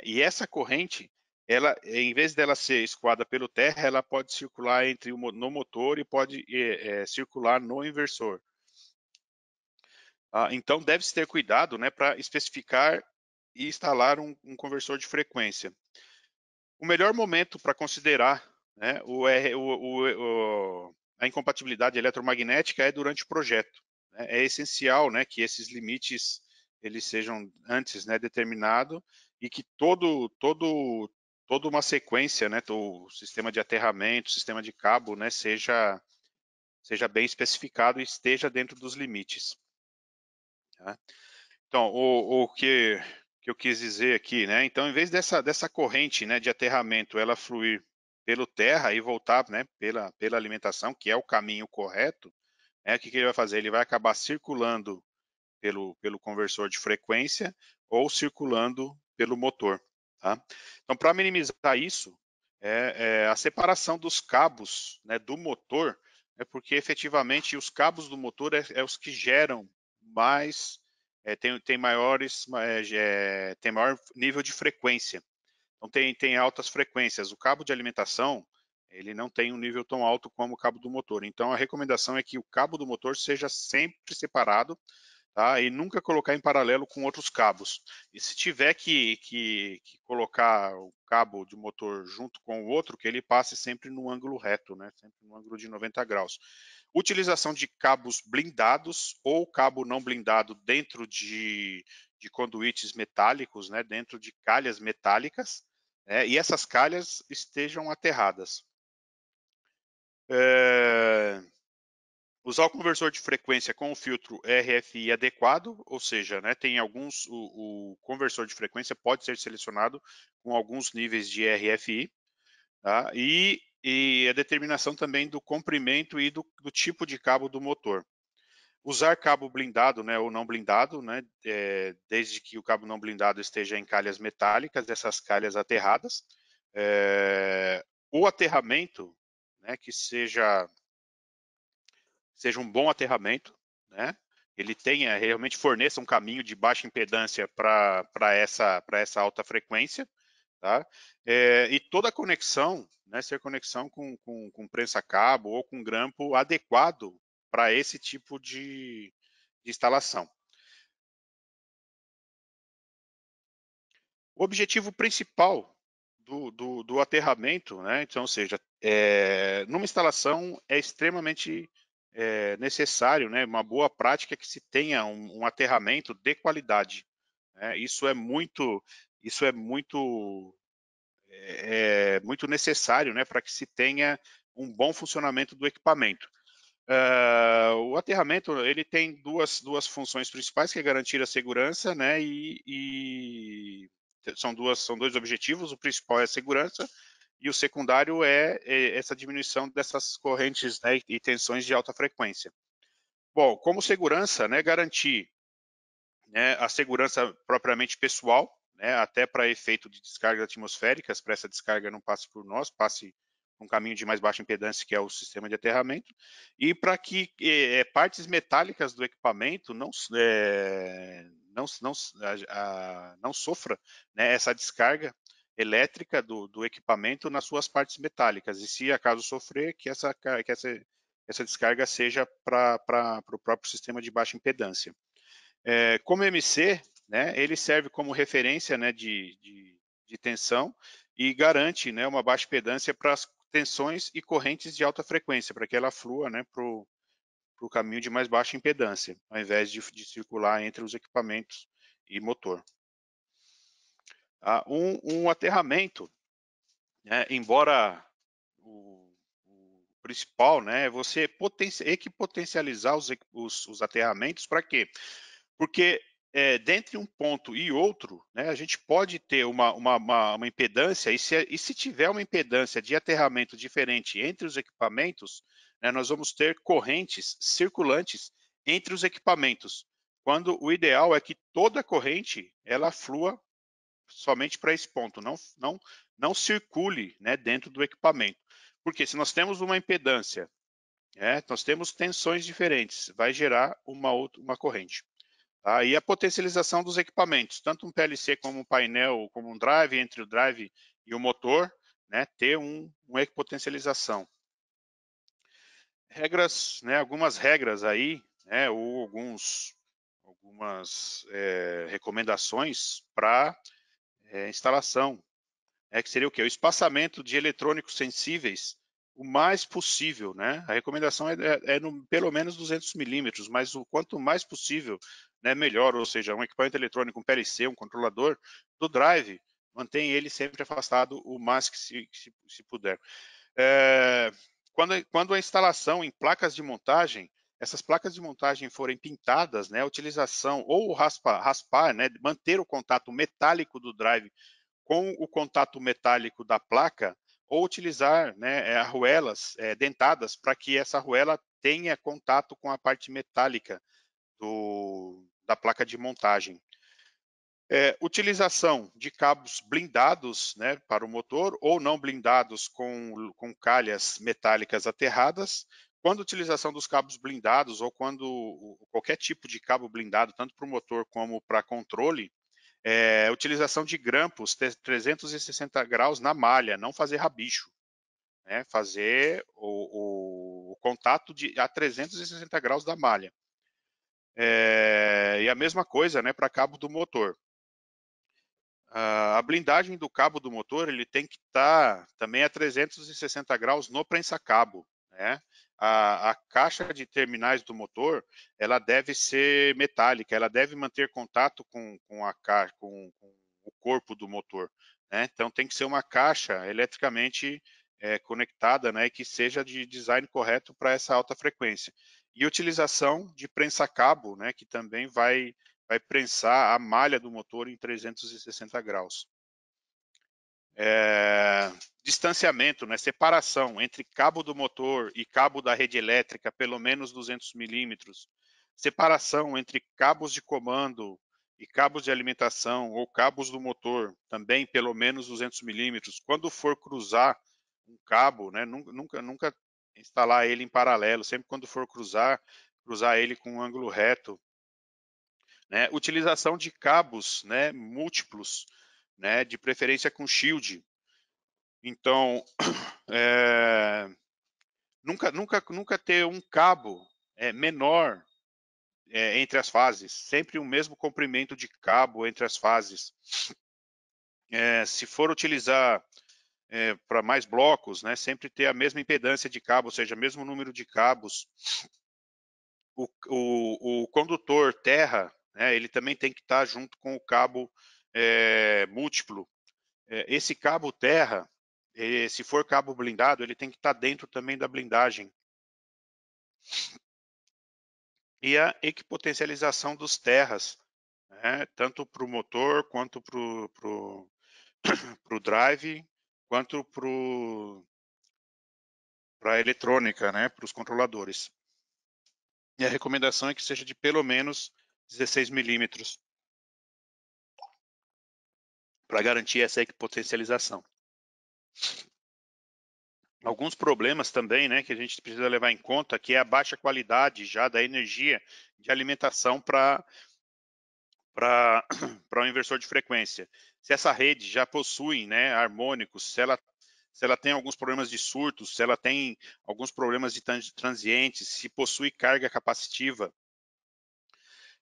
E essa corrente, ela, em vez dela ser escoada pelo terra, ela pode circular no motor e pode circular no inversor. Então, deve-se ter cuidado, né, para especificar e instalar um conversor de frequência. O melhor momento para considerar, né, a incompatibilidade eletromagnética é durante o projeto. Né? É essencial, né, que esses limites eles sejam antes, né, determinados e que toda uma sequência, né, o sistema de aterramento, o sistema de cabo, né, seja bem especificado e esteja dentro dos limites. Tá? Então, o que eu quis dizer aqui, né? Então, em vez dessa corrente, né, de aterramento, ela fluir pelo terra e voltar, né, pela alimentação, que é o caminho correto, o que ele vai fazer? Ele vai acabar circulando pelo conversor de frequência ou circulando pelo motor. Tá? Então, para minimizar isso, a separação dos cabos, né, do motor, porque efetivamente os cabos do motor é os que geram mais, tem maior nível de frequência. Então tem altas frequências. O cabo de alimentação, ele não tem um nível tão alto como o cabo do motor. Então a recomendação é que o cabo do motor seja sempre separado, tá? E nunca colocar em paralelo com outros cabos. E se tiver que colocar o cabo de motor junto com o outro, que ele passe sempre no ângulo reto, né? Sempre no ângulo de 90 graus. Utilização de cabos blindados ou cabo não blindado dentro de conduítes metálicos, né? Dentro de calhas metálicas, e essas calhas estejam aterradas. Usar o conversor de frequência com o filtro RFI adequado, ou seja, né, tem alguns, o conversor de frequência pode ser selecionado com alguns níveis de RFI, tá? E a determinação também do comprimento e do tipo de cabo do motor. Usar cabo blindado, né, ou não blindado, né, desde que o cabo não blindado esteja em calhas metálicas, essas calhas aterradas. O aterramento, né, que seja um bom aterramento, né, ele tenha, realmente forneça um caminho de baixa impedância para essa alta frequência, tá? E toda a conexão, né, ser conexão com prensa-cabo ou com grampo adequado para esse tipo de instalação. O objetivo principal do aterramento, né, então, ou seja, numa instalação é extremamente necessário, né, uma boa prática que se tenha um aterramento de qualidade, né? Isso é muito muito necessário, né, para que se tenha um bom funcionamento do equipamento. O aterramento ele tem duas funções principais, que é garantir a segurança, né, e são dois objetivos. O principal é a segurança e o secundário é essa diminuição dessas correntes, né, e tensões de alta frequência. Bom, como segurança, né, garantir, né, a segurança propriamente pessoal, né, até para efeito de descargas atmosféricas, para essa descarga não passe por nós, passe um caminho de mais baixa impedância, que é o sistema de aterramento, e para que partes metálicas do equipamento não sofra, né, essa descarga elétrica do equipamento nas suas partes metálicas, e se acaso sofrer, que essa descarga seja para o próprio sistema de baixa impedância. Como MC, né, ele serve como referência, né, de tensão e garante, né, uma baixa impedância para as tensões e correntes de alta frequência, para que ela flua, né, para o caminho de mais baixa impedância, ao invés de circular entre os equipamentos e motor. Um aterramento, né, embora o principal, né, é você potencializar os aterramentos. Para quê? Porque dentre um ponto e outro, né, a gente pode ter uma impedância, e se tiver uma impedância de aterramento diferente entre os equipamentos, né, nós vamos ter correntes circulantes entre os equipamentos, quando o ideal é que toda a corrente ela flua somente para esse ponto, não circule, né, dentro do equipamento. Porque se nós temos uma impedância, nós temos tensões diferentes, vai gerar uma corrente. Tá? E a potencialização dos equipamentos, tanto um PLC como um painel, como um drive, entre o drive e o motor, né, ter uma equipotencialização. Regras, né, algumas regras aí, né, ou algumas recomendações para instalação, que seria o quê? O espaçamento de eletrônicos sensíveis o mais possível, né? A recomendação é no, pelo menos 200 milímetros, mas o quanto mais possível, né, melhor. Ou seja, um equipamento eletrônico, um PLC, um controlador do drive, mantém ele sempre afastado o mais que se puder. Quando a instalação em placas de montagem, essas placas de montagem forem pintadas, né, a utilização ou raspar, né, manter o contato metálico do drive com o contato metálico da placa, ou utilizar, né, arruelas dentadas para que essa arruela tenha contato com a parte metálica da placa de montagem. Utilização de cabos blindados, né, para o motor, ou não blindados com calhas metálicas aterradas. Quando a utilização dos cabos blindados, ou quando qualquer tipo de cabo blindado, tanto para o motor como para controle, utilização de grampos 360 graus na malha, não fazer rabicho, né? Fazer o contato a 360 graus da malha. E a mesma coisa, né, para cabo do motor. A blindagem do cabo do motor ele tem que estar também a 360 graus no prensa-cabo, né? A caixa de terminais do motor ela deve ser metálica, ela deve manter contato com o corpo do motor, né? Então tem que ser uma caixa eletricamente conectada, né, que seja de design correto para essa alta frequência. e utilização de prensa-cabo, né, que também vai prensar a malha do motor em 360 graus. Distanciamento, né, separação entre cabo do motor e cabo da rede elétrica, pelo menos 200 milímetros. Separação entre cabos de comando e cabos de alimentação ou cabos do motor, também pelo menos 200 milímetros. Quando for cruzar um cabo, né, nunca instalar ele em paralelo, sempre quando for cruzar ele com um ângulo reto. Né? Utilização de cabos, né, múltiplos, né, de preferência com shield. Então, nunca ter um cabo menor entre as fases, sempre o mesmo comprimento de cabo entre as fases. Se for utilizar para mais blocos, né, sempre ter a mesma impedância de cabo, ou seja, o mesmo número de cabos. O condutor terra, né, ele também tem que estar junto com o cabo múltiplo. Esse cabo terra, se for cabo blindado, ele tem que estar dentro também da blindagem. E a equipotencialização dos terras, né, tanto para o motor, quanto para o drive, quanto para a eletrônica, né, para os controladores. E a recomendação é que seja de pelo menos 16 milímetros para garantir essa equipotencialização. Alguns problemas também, né, que a gente precisa levar em conta, que é a baixa qualidade já da energia de alimentação para um inversor de frequência. Se essa rede já possui, né, harmônicos, se ela tem alguns problemas de surtos, se ela tem alguns problemas de transientes, se possui carga capacitiva.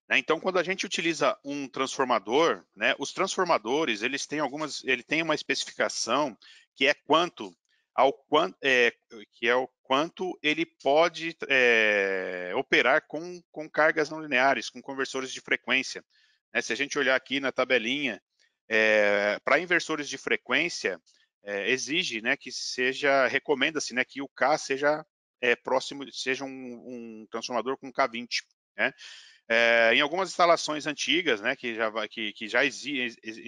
Né? Então, quando a gente utiliza um transformador, né, os transformadores, ele tem uma especificação que é o quanto ele pode operar com cargas não lineares, com conversores de frequência. Né? Se a gente olhar aqui na tabelinha, para inversores de frequência, exige, né, que recomenda-se, né, que o K seja seja um transformador com K20. Né? Em algumas instalações antigas, né,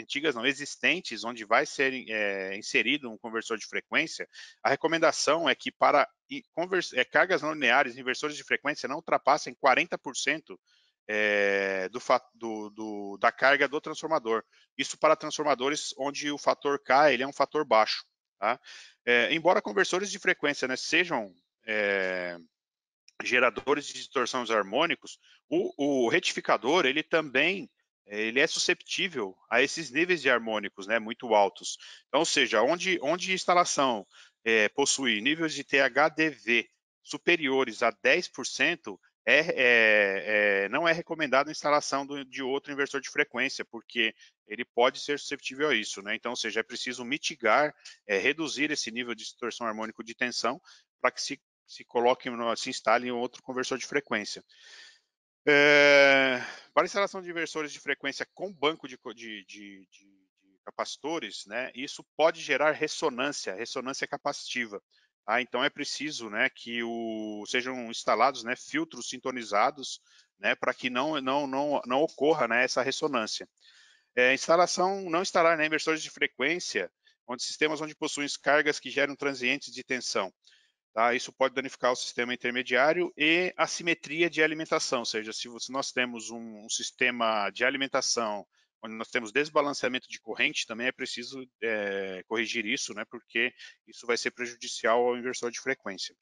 antigas não, existentes, onde vai ser inserido um conversor de frequência, a recomendação é que para cargas não lineares, inversores de frequência não ultrapassem 40% da carga do transformador. Isso para transformadores onde o fator K ele é um fator baixo. Tá? Embora conversores de frequência, né, sejam geradores de distorção harmônicos, o retificador ele também é susceptível a esses níveis de harmônicos, né, muito altos. Então, ou seja, onde a instalação possui níveis de THDV superiores a 10%, não é recomendado a instalação de outro inversor de frequência, porque ele pode ser susceptível a isso. Né? Então, ou seja, é preciso mitigar, reduzir esse nível de distorção harmônico de tensão para que se instale em outro conversor de frequência. Para instalação de inversores de frequência com banco de capacitores, né, isso pode gerar ressonância capacitiva. Tá? Então é preciso, né, que sejam instalados, né, filtros sintonizados, né, para que não ocorra, né, essa ressonância. Não instalar, né, inversores de frequência, sistemas onde possuem cargas que geram transientes de tensão. Tá? Isso pode danificar o sistema intermediário e a simetria de alimentação, ou seja, se nós temos um sistema de alimentação onde nós temos desbalanceamento de corrente, também é preciso corrigir isso, né, porque isso vai ser prejudicial ao inversor de frequência.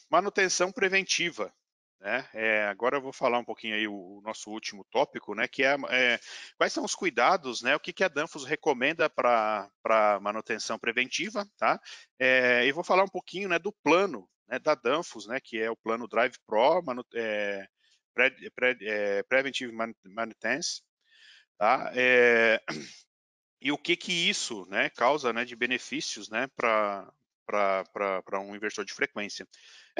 Manutenção preventiva. Né? Agora eu vou falar um pouquinho aí o nosso último tópico, né, que quais são os cuidados, né, o que a Danfoss recomenda para manutenção preventiva, tá? E vou falar um pouquinho, né, do plano, né, da Danfoss, né, que é o plano Drive Pro, Preventive Maintenance, tá? E o que isso, né, causa, né, de benefícios, né, para um inversor de frequência.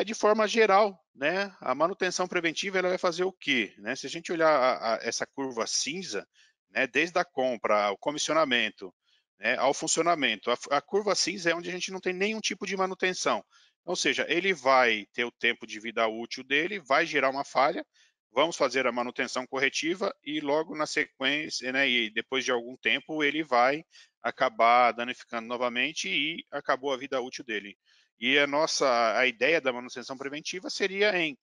De forma geral, né, a manutenção preventiva ela vai fazer o quê? Né? Se a gente olhar essa curva cinza, né, desde a compra, ao comissionamento, né, ao funcionamento, a curva cinza é onde a gente não tem nenhum tipo de manutenção. Ou seja, ele vai ter o tempo de vida útil dele, vai gerar uma falha, vamos fazer a manutenção corretiva e logo na sequência, né, e depois de algum tempo, ele vai acabar danificando novamente e acabou a vida útil dele. E a ideia da manutenção preventiva seria em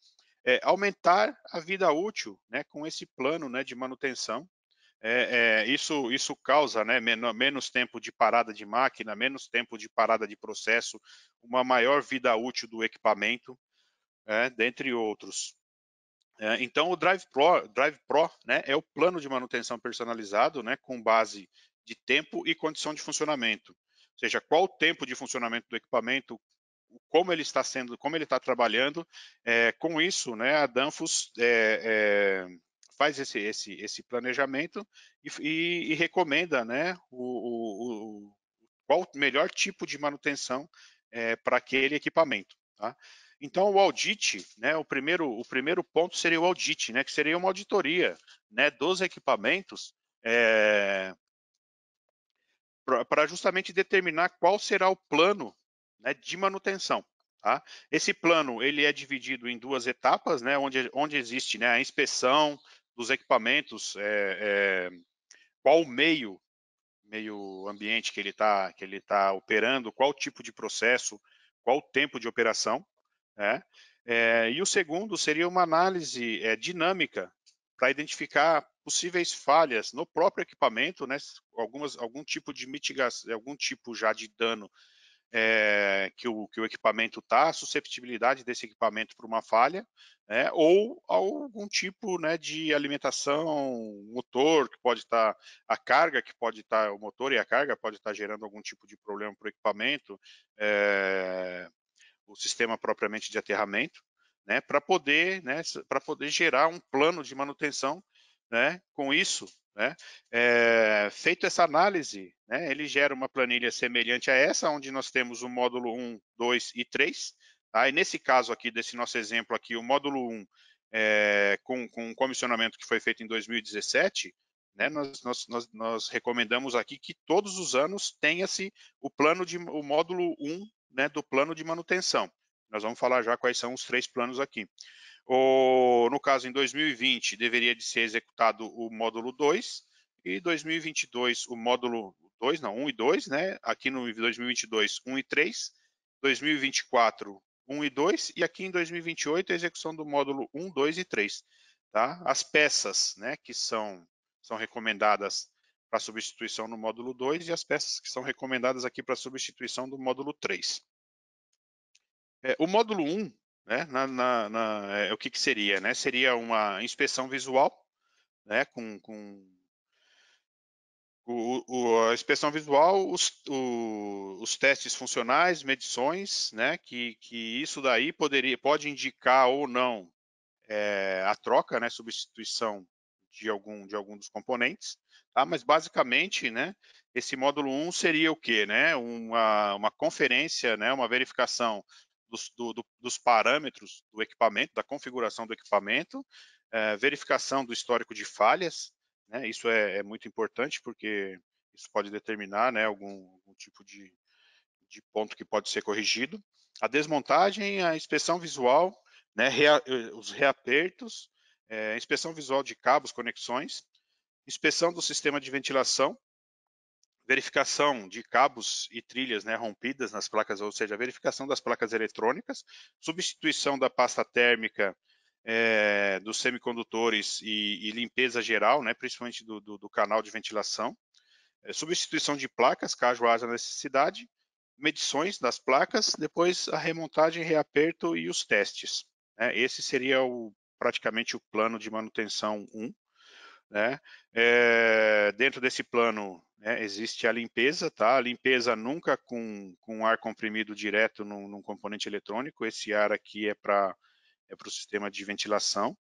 aumentar a vida útil, né, com esse plano, né, de manutenção. Isso causa, né, menos tempo de parada de máquina, menos tempo de parada de processo, uma maior vida útil do equipamento, dentre outros. Então, o Drive Pro, né, é o plano de manutenção personalizado, né, com base de tempo e condição de funcionamento. Ou seja, qual o tempo de funcionamento do equipamento, como ele está sendo, como ele está trabalhando. Com isso, né, a Danfoss faz esse planejamento e recomenda, né, qual o melhor tipo de manutenção para aquele equipamento. Tá? Então, o audit, né, o primeiro ponto seria o audit, né, que seria uma auditoria, né, dos equipamentos para justamente determinar qual será o plano, né, de manutenção. Tá? Esse plano ele é dividido em duas etapas, né, onde existe, né, a inspeção dos equipamentos, qual o meio ambiente que ele tá operando, qual tipo de processo, qual o tempo de operação. Né? E o segundo seria uma análise dinâmica para identificar possíveis falhas no próprio equipamento, né? Algum tipo de mitigação, algum tipo já de dano que o equipamento está, a susceptibilidade desse equipamento para uma falha, né, ou algum tipo, né, de alimentação, motor que pode estar, a carga que pode estar, o motor e a carga pode estar gerando algum tipo de problema para o equipamento, o sistema propriamente de aterramento, né, para poder gerar um plano de manutenção, né, com isso, né, feito essa análise, né, ele gera uma planilha semelhante a essa, onde nós temos o módulo 1, 2 e 3, tá? E nesse caso aqui, desse nosso exemplo aqui, o módulo 1, com um comissionamento que foi feito em 2017, né, nós recomendamos aqui que todos os anos tenha-se o módulo 1, né, do plano de manutenção. Nós vamos falar já quais são os 3 planos aqui. No caso, em 2020, deveria de ser executado o módulo 2, e 2022 o módulo 2, não, 1 e 2, né? Aqui no 2022, 1 e 3, 2024, 1 e 2, e aqui em 2028 a execução do módulo 1, 2 e 3. Tá? As peças, né, que são recomendadas para substituição no módulo 2 e as peças que são recomendadas aqui para substituição do módulo 3. O módulo 1, né, o que seria? Né? Seria uma inspeção visual, né, com a inspeção visual, os testes funcionais, medições, né, que isso daí pode indicar ou não a troca, né, substituição de algum dos componentes, tá? Mas basicamente, né, esse módulo 1 seria o quê? Né? Uma conferência, né, uma verificação dos parâmetros do equipamento, da configuração do equipamento, verificação do histórico de falhas, né? Isso é muito importante porque isso pode determinar, né, algum tipo de ponto que pode ser corrigido. A desmontagem, a inspeção visual, né, os reapertos, inspeção visual de cabos, conexões, inspeção do sistema de ventilação, verificação de cabos e trilhas, né, rompidas nas placas, ou seja, verificação das placas eletrônicas, substituição da pasta térmica dos semicondutores e limpeza geral, né, principalmente do canal de ventilação, substituição de placas, caso haja necessidade, medições das placas, depois a remontagem, reaperto e os testes. Né? Esse seria praticamente o plano de manutenção 1. Né? Dentro desse plano, né, existe a limpeza, tá? A limpeza nunca com ar comprimido direto num componente eletrônico, esse ar aqui é para o sistema de ventilação.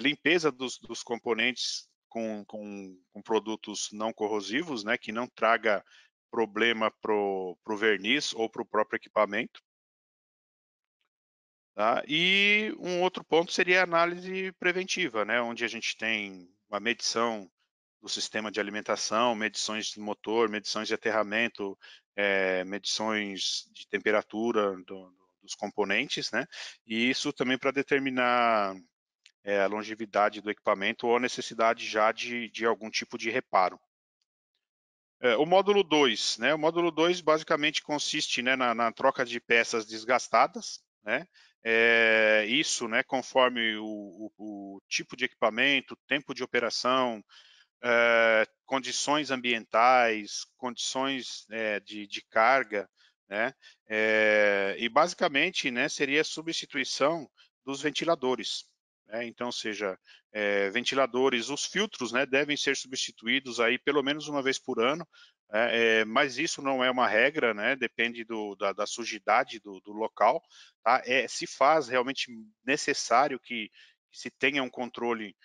Limpeza dos componentes com produtos não corrosivos, né, que não traga problema para o verniz ou para o próprio equipamento. Tá? E um outro ponto seria a análise preventiva, né, onde a gente tem uma medição do sistema de alimentação, medições de motor, medições de aterramento, medições de temperatura dos componentes, né? E isso também para determinar a longevidade do equipamento ou a necessidade já de algum tipo de reparo. O módulo 2, né? O módulo 2 basicamente consiste, né, na troca de peças desgastadas, né? Isso, né, conforme o tipo de equipamento, tempo de operação, condições ambientais, condições de carga, né? E basicamente, né, seria a substituição dos ventiladores. Então, seja ventiladores, os filtros, né, devem ser substituídos aí pelo menos uma vez por ano, mas isso não é uma regra, né, depende da sujidade do local. Tá? Se faz realmente necessário que se tenha um controle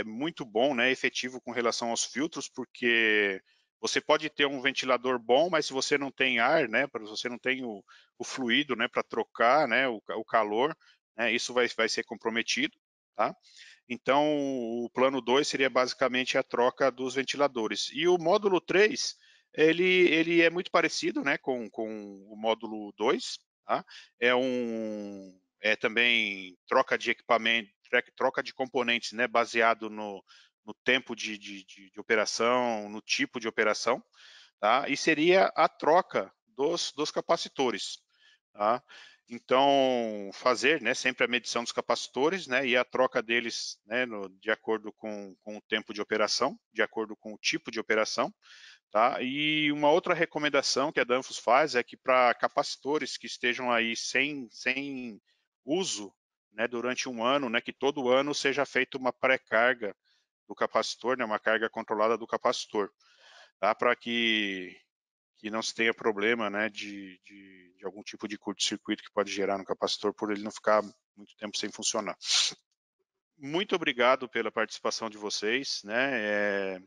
muito bom, né, efetivo com relação aos filtros, porque você pode ter um ventilador bom, mas se você não tem ar, né, se você não tem o fluido, né, para trocar, né, o calor, né, isso vai ser comprometido, tá? Então, o plano 2 seria basicamente a troca dos ventiladores. E o módulo 3, ele é muito parecido, né, com o módulo 2, tá? É também troca de equipamento, troca de componentes, né, baseado no tempo de operação, no tipo de operação, tá? E seria a troca dos capacitores, tá? Então, fazer, né, sempre a medição dos capacitores, né, e a troca deles, né, de acordo com o tempo de operação, de acordo com o tipo de operação, tá? E uma outra recomendação que a Danfoss faz é que para capacitores que estejam aí sem uso, né, durante um ano, né, que todo ano seja feita uma pré-carga do capacitor, né, uma carga controlada do capacitor, tá? Para que não se tenha problema, né, de algum tipo de curto-circuito que pode gerar no capacitor por ele não ficar muito tempo sem funcionar. Muito obrigado pela participação de vocês, né?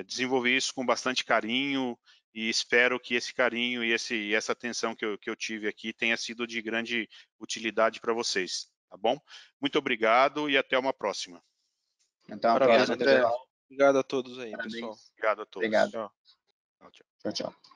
Desenvolvi isso com bastante carinho e espero que esse carinho e essa atenção que eu tive aqui tenha sido de grande utilidade para vocês, tá bom? Muito obrigado e até uma próxima. Então, Maravilha, obrigado, André. pessoal. Obrigado a todos aí, Parabéns. pessoal. Obrigado a todos. Obrigado. Tchau. Tchau, tchau. Tchau, tchau.